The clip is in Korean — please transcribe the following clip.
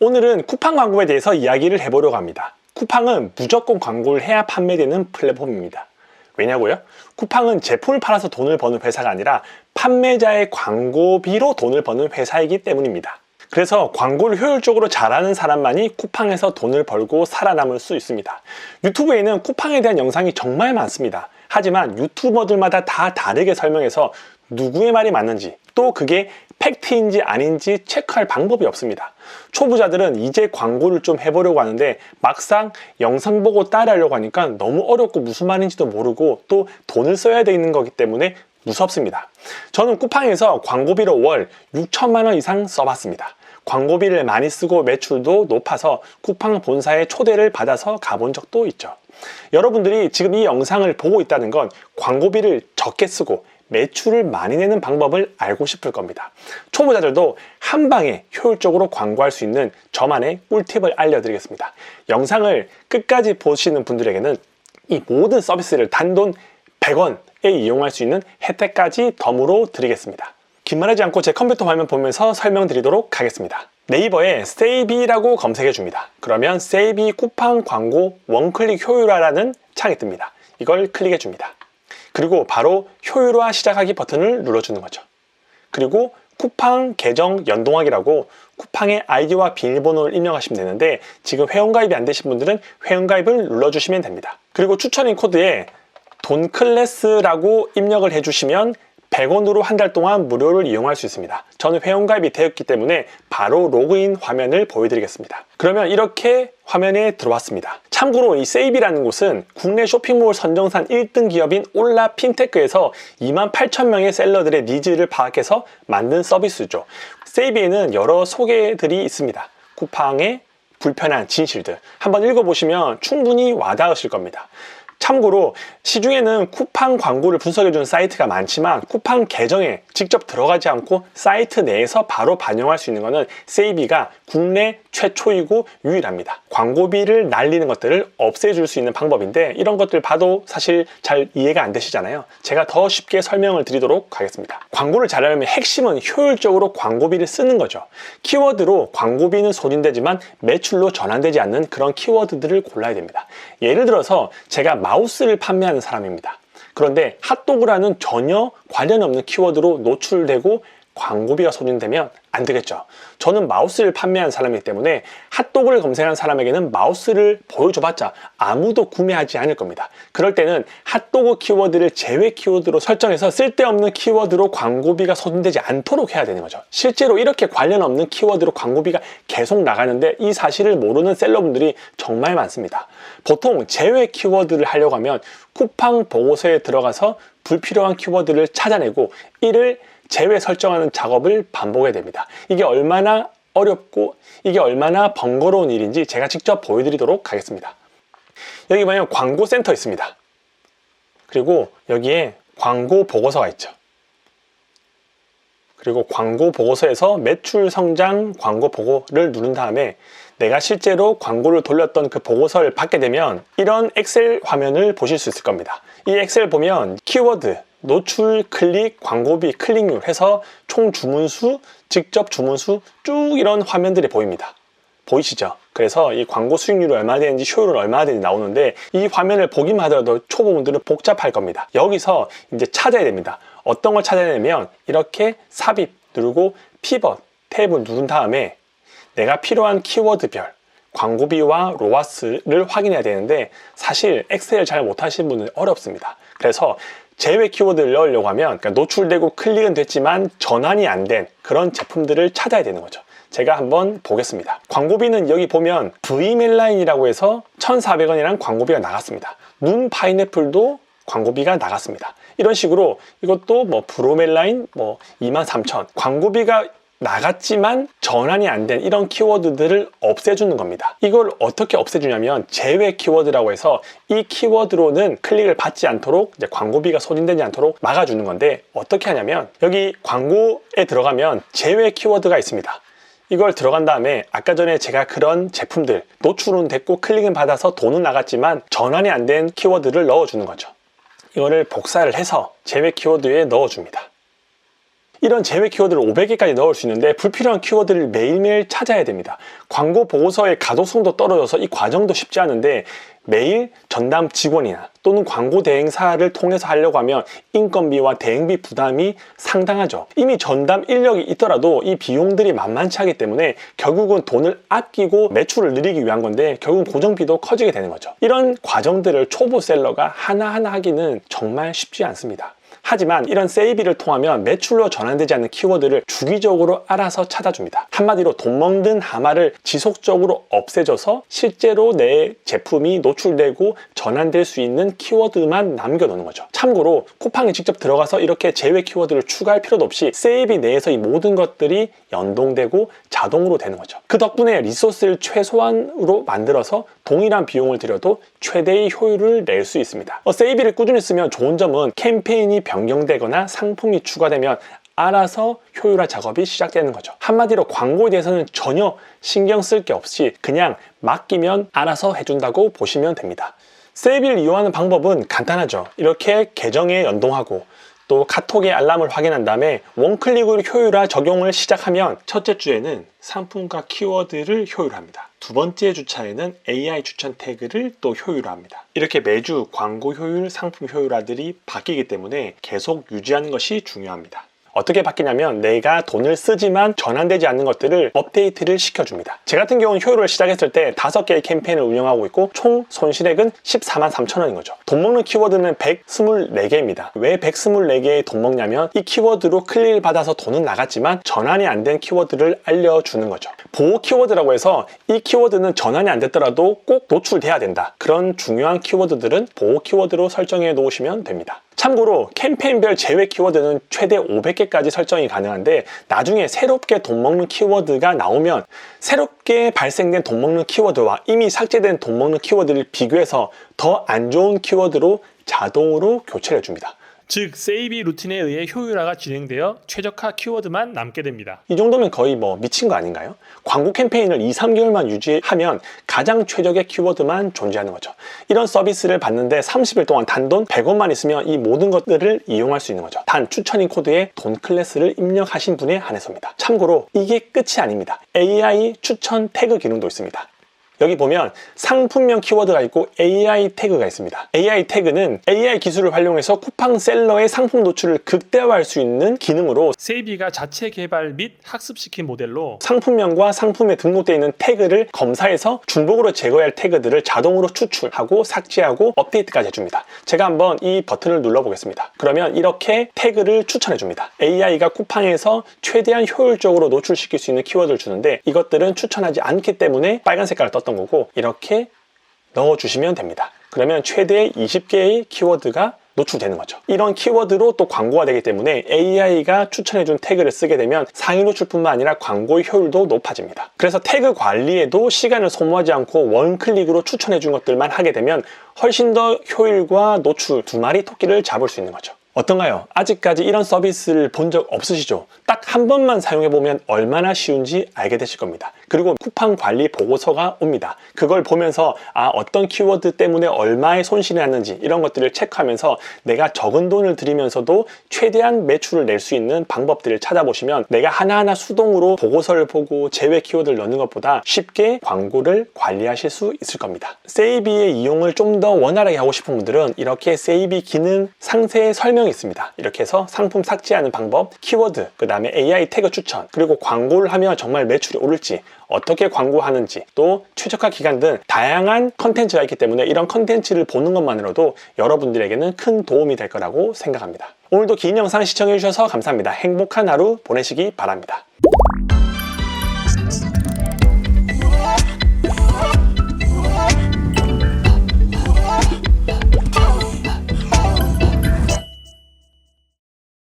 오늘은 쿠팡 광고에 대해서 이야기를 해보려고 합니다. 쿠팡은 무조건 광고를 해야 판매되는 플랫폼입니다. 왜냐고요? 쿠팡은 제품을 팔아서 돈을 버는 회사가 아니라 판매자의 광고비로 돈을 버는 회사이기 때문입니다. 그래서 광고를 효율적으로 잘하는 사람만이 쿠팡에서 돈을 벌고 살아남을 수 있습니다. 유튜브에는 쿠팡에 대한 영상이 정말 많습니다. 하지만 유튜버들마다 다 다르게 설명해서 누구의 말이 맞는지, 또 그게 팩트인지 아닌지 체크할 방법이 없습니다. 초보자들은 이제 광고를 좀 해보려고 하는데 막상 영상 보고 따라하려고 하니까 너무 어렵고 무슨 말인지도 모르고 또 돈을 써야 되는 거기 때문에 무섭습니다. 저는 쿠팡에서 광고비로 월 6천만 원 이상 써봤습니다. 광고비를 많이 쓰고 매출도 높아서 쿠팡 본사의 초대를 받아서 가본 적도 있죠. 여러분들이 지금 이 영상을 보고 있다는 건 광고비를 적게 쓰고 매출을 많이 내는 방법을 알고 싶을 겁니다. 초보자들도 한 방에 효율적으로 광고할 수 있는 저만의 꿀팁을 알려드리겠습니다. 영상을 끝까지 보시는 분들에게는 이 모든 서비스를 단돈 100원에 이용할 수 있는 혜택까지 덤으로 드리겠습니다. 긴 말하지 않고 제 컴퓨터 화면 보면서 설명드리도록 하겠습니다. 네이버에 세이비라고 검색해 줍니다. 그러면 세이비 쿠팡 광고 원클릭 효율화라는 창이 뜹니다. 이걸 클릭해 줍니다. 그리고 바로 효율화 시작하기 버튼을 눌러주는 거죠. 그리고 쿠팡 계정 연동하기라고 쿠팡의 아이디와 비밀번호를 입력하시면 되는데 지금 회원가입이 안 되신 분들은 회원가입을 눌러주시면 됩니다. 그리고 추천인 코드에 돈클래스라고 입력을 해주시면 100원으로 한 달 동안 무료를 이용할 수 있습니다. 저는 회원가입이 되었기 때문에 바로 로그인 화면을 보여드리겠습니다. 그러면 이렇게 화면에 들어왔습니다. 참고로 이 세이비라는 곳은 국내 쇼핑몰 선정산 1등 기업인 올라 핀테크에서 28,000명의 셀러들의 니즈를 파악해서 만든 서비스죠. 세이비에는 여러 소개들이 있습니다. 쿠팡의 불편한 진실들 한번 읽어보시면 충분히 와닿으실 겁니다. 참고로 시중에는 쿠팡 광고를 분석해주는 사이트가 많지만 쿠팡 계정에 직접 들어가지 않고 사이트 내에서 바로 반영할 수 있는 것은 세이비가 국내 최초이고 유일합니다. 광고비를 날리는 것들을 없애줄 수 있는 방법인데 이런 것들 봐도 사실 잘 이해가 안 되시잖아요. 제가 더 쉽게 설명을 드리도록 하겠습니다. 광고를 잘하려면 핵심은 효율적으로 광고비를 쓰는 거죠. 키워드로 광고비는 소진되지만 매출로 전환되지 않는 그런 키워드들을 골라야 됩니다. 예를 들어서 제가 마우스를 판매하는 사람입니다. 그런데 핫도그라는 전혀 관련 없는 키워드로 노출되고 광고비가 소진되면 안 되겠죠. 저는 마우스를 판매하는 사람이기 때문에 핫도그를 검색하는 사람에게는 마우스를 보여줘봤자 아무도 구매하지 않을 겁니다. 그럴 때는 핫도그 키워드를 제외 키워드로 설정해서 쓸데없는 키워드로 광고비가 소진되지 않도록 해야 되는 거죠. 실제로 이렇게 관련 없는 키워드로 광고비가 계속 나가는데 이 사실을 모르는 셀러분들이 정말 많습니다. 보통 제외 키워드를 하려고 하면 쿠팡 보고서에 들어가서 불필요한 키워드를 찾아내고 이를 제외 설정하는 작업을 반복해야 됩니다. 이게 얼마나 어렵고 이게 얼마나 번거로운 일인지 제가 직접 보여드리도록 하겠습니다. 여기 보면 광고 센터 있습니다. 그리고 여기에 광고 보고서가 있죠. 그리고 광고 보고서에서 매출 성장 광고 보고를 누른 다음에 내가 실제로 광고를 돌렸던 그 보고서를 받게 되면 이런 엑셀 화면을 보실 수 있을 겁니다. 이 엑셀 보면 키워드, 노출, 클릭, 광고비, 클릭률 해서 총 주문수, 직접 주문수 쭉 이런 화면들이 보입니다. 보이시죠? 그래서 이 광고 수익률이 얼마나 되는지 효율은 얼마나 되는지 나오는데 이 화면을 보기만 하더라도 초보분들은 복잡할 겁니다. 여기서 이제 찾아야 됩니다. 어떤 걸 찾아야 되냐면 이렇게 삽입 누르고 피벗 탭을 누른 다음에 내가 필요한 키워드별 광고비와 로아스를 확인해야 되는데 사실 엑셀을 잘 못하시는 분은 어렵습니다. 그래서 제외 키워드를 넣으려고 하면 그러니까 노출되고 클릭은 됐지만 전환이 안 된 그런 제품들을 찾아야 되는 거죠. 제가 한번 보겠습니다. 광고비는 여기 보면 V멜라인이라고 해서 1,400원이라는 광고비가 나갔습니다. 눈 파인애플도 광고비가 나갔습니다. 이런 식으로 이것도 뭐 브로멜라인 23,000 광고비가 나갔지만 전환이 안 된 이런 키워드들을 없애주는 겁니다. 이걸 어떻게 없애주냐면 제외 키워드라고 해서 이 키워드로는 클릭을 받지 않도록 이제 광고비가 소진되지 않도록 막아주는 건데 어떻게 하냐면 여기 광고에 들어가면 제외 키워드가 있습니다. 이걸 들어간 다음에 아까 전에 제가 그런 제품들 노출은 됐고 클릭은 받아서 돈은 나갔지만 전환이 안 된 키워드를 넣어주는 거죠. 이거를 복사를 해서 제외 키워드에 넣어줍니다. 이런 제외 키워드를 500개까지 넣을 수 있는데 불필요한 키워드를 매일매일 찾아야 됩니다. 광고 보고서의 가독성도 떨어져서 이 과정도 쉽지 않은데 매일 전담 직원이나 또는 광고 대행사를 통해서 하려고 하면 인건비와 대행비 부담이 상당하죠. 이미 전담 인력이 있더라도 이 비용들이 만만치 않기 때문에 결국은 돈을 아끼고 매출을 늘리기 위한 건데 결국은 고정비도 커지게 되는 거죠. 이런 과정들을 초보 셀러가 하나하나 하기는 정말 쉽지 않습니다. 하지만 이런 세이비를 통하면 매출로 전환되지 않는 키워드를 주기적으로 알아서 찾아줍니다. 한마디로 돈 먹는 하마를 지속적으로 없애줘서 실제로 내 제품이 노출되고 전환될 수 있는 키워드만 남겨놓는 거죠. 참고로 쿠팡에 직접 들어가서 이렇게 제외 키워드를 추가할 필요도 없이 세이비 내에서 이 모든 것들이 연동되고 자동으로 되는 거죠. 그 덕분에 리소스를 최소한으로 만들어서 동일한 비용을 들여도 최대의 효율을 낼 수 있습니다. 세이비를 꾸준히 쓰면 좋은 점은 캠페인이 변경되거나 상품이 추가되면 알아서 효율화 작업이 시작되는 거죠. 한마디로 광고에 대해서는 전혀 신경 쓸 게 없이 그냥 맡기면 알아서 해준다고 보시면 됩니다. 세이비를 이용하는 방법은 간단하죠. 이렇게 계정에 연동하고 또 카톡의 알람을 확인한 다음에 원클릭으로 효율화 적용을 시작하면 첫째 주에는 상품과 키워드를 효율화합니다. 두 번째 주차에는 AI 추천 태그를 또 효율화합니다. 이렇게 매주 광고 효율, 상품 효율화들이 바뀌기 때문에 계속 유지하는 것이 중요합니다. 어떻게 바뀌냐면 내가 돈을 쓰지만 전환되지 않는 것들을 업데이트를 시켜줍니다. 제 같은 경우는 효율을 시작했을 때 5개의 캠페인을 운영하고 있고 총 손실액은 14만 3천 원인 거죠. 돈 먹는 키워드는 124개입니다. 왜 124개의 돈 먹냐면 이 키워드로 클릭을 받아서 돈은 나갔지만 전환이 안 된 키워드를 알려주는 거죠. 보호 키워드라고 해서 이 키워드는 전환이 안 됐더라도 꼭 노출돼야 된다. 그런 중요한 키워드들은 보호 키워드로 설정해 놓으시면 됩니다. 참고로 캠페인별 제외 키워드는 최대 500개까지 설정이 가능한데 나중에 새롭게 돈 먹는 키워드가 나오면 새롭게 발생된 돈 먹는 키워드와 이미 삭제된 돈 먹는 키워드를 비교해서 더 안 좋은 키워드로 자동으로 교체를 해줍니다. 즉 세이비 루틴에 의해 효율화가 진행되어 최적화 키워드만 남게 됩니다. 이 정도면 거의 미친 거 아닌가요? 광고 캠페인을 2-3개월만 유지하면 가장 최적의 키워드만 존재하는 거죠. 이런 서비스를 받는데 30일 동안 단돈 100원만 있으면 이 모든 것들을 이용할 수 있는 거죠. 단 추천인 코드에 돈 클래스를 입력하신 분에 한해서입니다. 참고로 이게 끝이 아닙니다. AI 추천 태그 기능도 있습니다. 여기 보면 상품명 키워드가 있고 AI 태그가 있습니다. AI 태그는 AI 기술을 활용해서 쿠팡 셀러의 상품 노출을 극대화할 수 있는 기능으로 세이비가 자체 개발 및 학습시킨 모델로 상품명과 상품에 등록되어 있는 태그를 검사해서 중복으로 제거해야 할 태그들을 자동으로 추출하고 삭제하고 업데이트까지 해줍니다. 제가 한번 이 버튼을 눌러보겠습니다. 그러면 이렇게 태그를 추천해줍니다. AI가 쿠팡에서 최대한 효율적으로 노출시킬 수 있는 키워드를 주는데 이것들은 추천하지 않기 때문에 빨간 색깔을 떴던 거고 이렇게 넣어주시면 됩니다. 그러면 최대 20개의 키워드가 노출되는 거죠. 이런 키워드로 또 광고가 되기 때문에 AI가 추천해준 태그를 쓰게 되면 상위 노출뿐만 아니라 광고의 효율도 높아집니다. 그래서 태그 관리에도 시간을 소모하지 않고 원클릭으로 추천해준 것들만 하게 되면 훨씬 더 효율과 노출 두 마리 토끼를 잡을 수 있는 거죠. 어떤가요? 아직까지 이런 서비스를 본 적 없으시죠? 딱 한 번만 사용해보면 얼마나 쉬운지 알게 되실 겁니다. 그리고 쿠팡 관리 보고서가 옵니다. 그걸 보면서 어떤 키워드 때문에 얼마의 손실이 났는지 이런 것들을 체크하면서 내가 적은 돈을 들이면서도 최대한 매출을 낼 수 있는 방법들을 찾아보시면 내가 하나하나 수동으로 보고서를 보고 제외 키워드를 넣는 것보다 쉽게 광고를 관리하실 수 있을 겁니다. 세이비의 이용을 좀 더 원활하게 하고 싶은 분들은 이렇게 세이비 기능 상세 설명이 있습니다. 이렇게 해서 상품 삭제하는 방법, 키워드, 그 다음에 AI 태그 추천, 그리고 광고를 하면 정말 매출이 오를지, 어떻게 광고하는지, 또 최적화 기간 등 다양한 컨텐츠가 있기 때문에 이런 컨텐츠를 보는 것만으로도 여러분들에게는 큰 도움이 될 거라고 생각합니다. 오늘도 긴 영상 시청해 주셔서 감사합니다. 행복한 하루 보내시기 바랍니다.